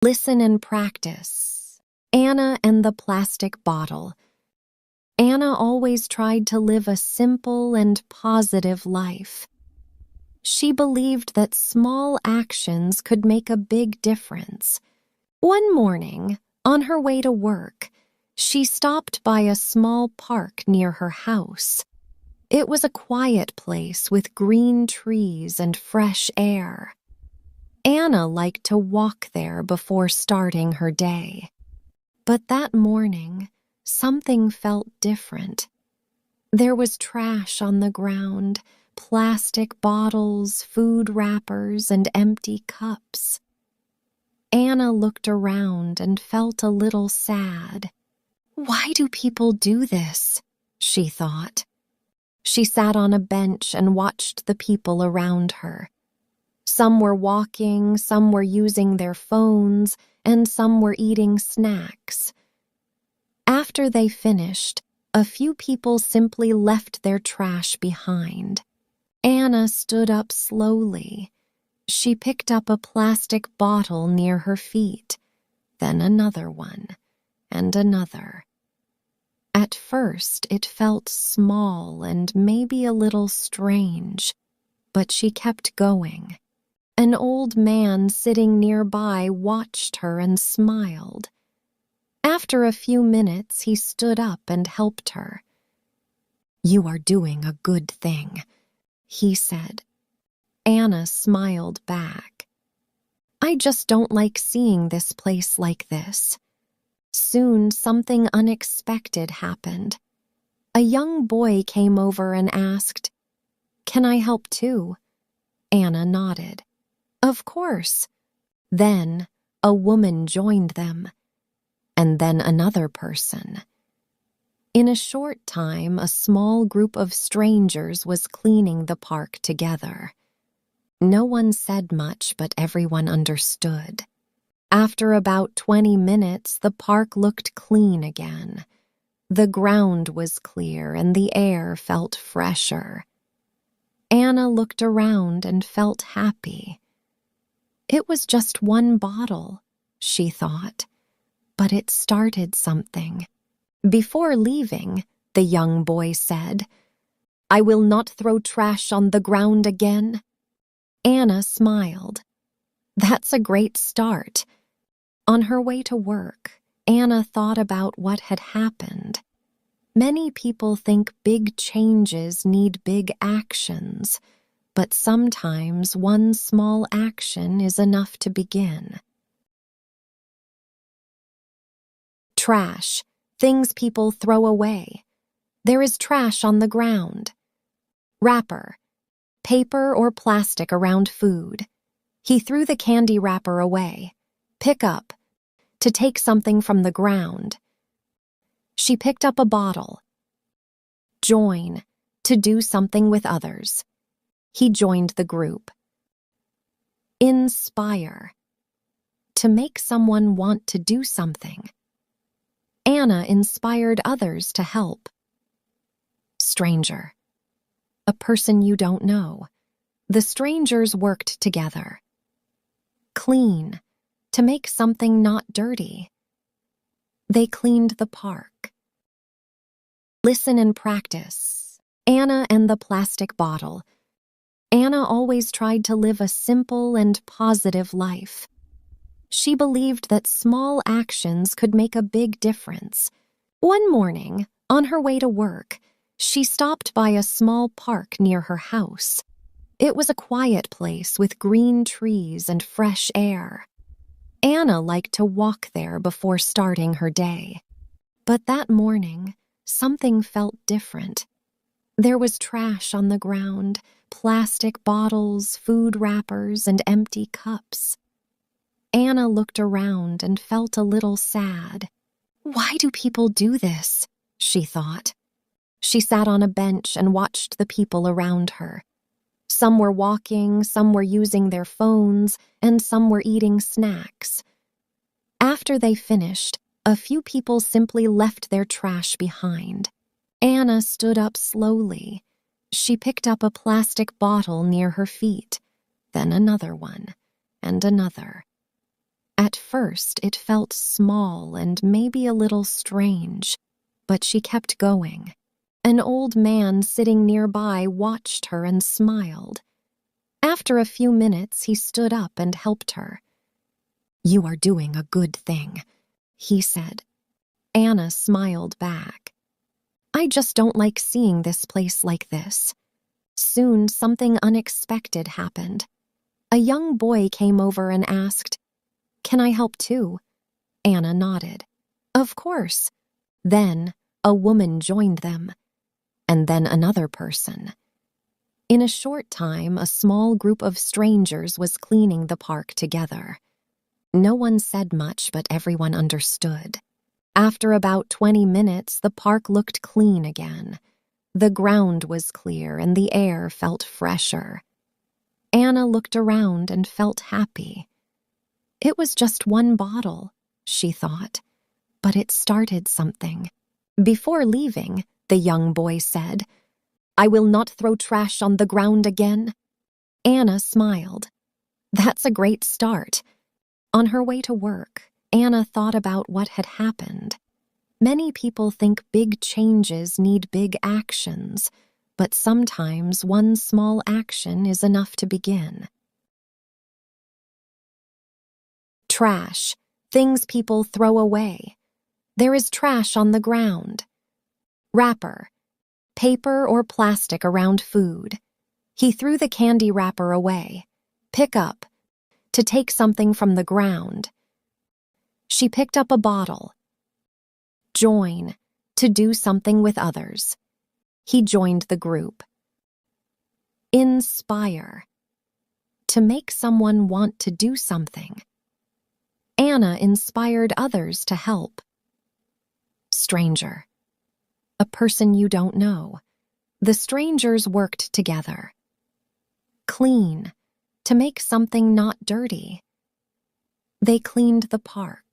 Listen and practice. Anna and the plastic bottle. Anna always tried to live a simple and positive life. She believed that small actions could make a big difference. One morning, on her way to work, she stopped by a small park near her house. It was a quiet place with green trees and fresh air. Anna liked to walk there before starting her day. But that morning, something felt different. There was trash on the ground, plastic bottles, food wrappers, and empty cups. Anna looked around and felt a little sad. Why do people do this? She thought. She sat on a bench and watched the people around her. Some were walking, some were using their phones, and some were eating snacks. After they finished, a few people simply left their trash behind. Anna stood up slowly. She picked up a plastic bottle near her feet, then another one, and another. At first, it felt small and maybe a little strange, but she kept going. An old man sitting nearby watched her and smiled. After a few minutes, he stood up and helped her. "You are doing a good thing," he said. Anna smiled back. "I just don't like seeing this place like this." Soon, something unexpected happened. A young boy came over and asked, "Can I help too?" Anna nodded. "Of course." Then a woman joined them, and then another person. In a short time, a small group of strangers was cleaning the park together. No one said much, but everyone understood. After about 20 minutes, the park looked clean again. The ground was clear and the air felt fresher. Anna looked around and felt happy. It was just one bottle, she thought, but it started something. Before leaving, the young boy said, "I will not throw trash on the ground again." Anna smiled. That's a great start. On her way to work, Anna thought about what had happened. Many people think big changes need big actions, but sometimes one small action is enough to begin. Trash, things people throw away. There is trash on the ground. Wrapper, paper or plastic around food. He threw the candy wrapper away. Pick up, to take something from the ground. She picked up a bottle. Join, to do something with others. He joined the group. Inspire, to make someone want to do something. Anna inspired others to help. Stranger, a person you don't know. The strangers worked together. Clean, to make something not dirty. They cleaned the park. Listen and practice. Anna and the plastic bottle. Anna always tried to live a simple and positive life. She believed that small actions could make a big difference. One morning, on her way to work, she stopped by a small park near her house. It was a quiet place with green trees and fresh air. Anna liked to walk there before starting her day. But that morning, something felt different. There was trash on the ground, plastic bottles, food wrappers, and empty cups. Anna looked around and felt a little sad. Why do people do this? She thought. She sat on a bench and watched the people around her. Some were walking, some were using their phones, and some were eating snacks. After they finished, a few people simply left their trash behind. Anna stood up slowly. She picked up a plastic bottle near her feet, then another one, and another. At first, it felt small and maybe a little strange, but she kept going. An old man sitting nearby watched her and smiled. After a few minutes, he stood up and helped her. "You are doing a good thing," he said. Anna smiled back. "I just don't like seeing this place like this." Soon, something unexpected happened. A young boy came over and asked, "Can I help too?" Anna nodded. "Of course." Then, a woman joined them, and then another person. In a short time, a small group of strangers was cleaning the park together. No one said much, but everyone understood. After about 20 minutes, the park looked clean again. The ground was clear and the air felt fresher. Anna looked around and felt happy. It was just one bottle, she thought, but it started something. Before leaving, the young boy said, "I will not throw trash on the ground again." Anna smiled. That's a great start. On her way to work, Anna thought about what had happened. Many people think big changes need big actions, but sometimes one small action is enough to begin. Trash, things people throw away. There is trash on the ground. Wrapper, paper or plastic around food. He threw the candy wrapper away. Pick up, to take something from the ground. She picked up a bottle. Join, to do something with others. He joined the group. Inspire, to make someone want to do something. Anna inspired others to help. Stranger, a person you don't know. The strangers worked together. Clean, to make something not dirty. They cleaned the park.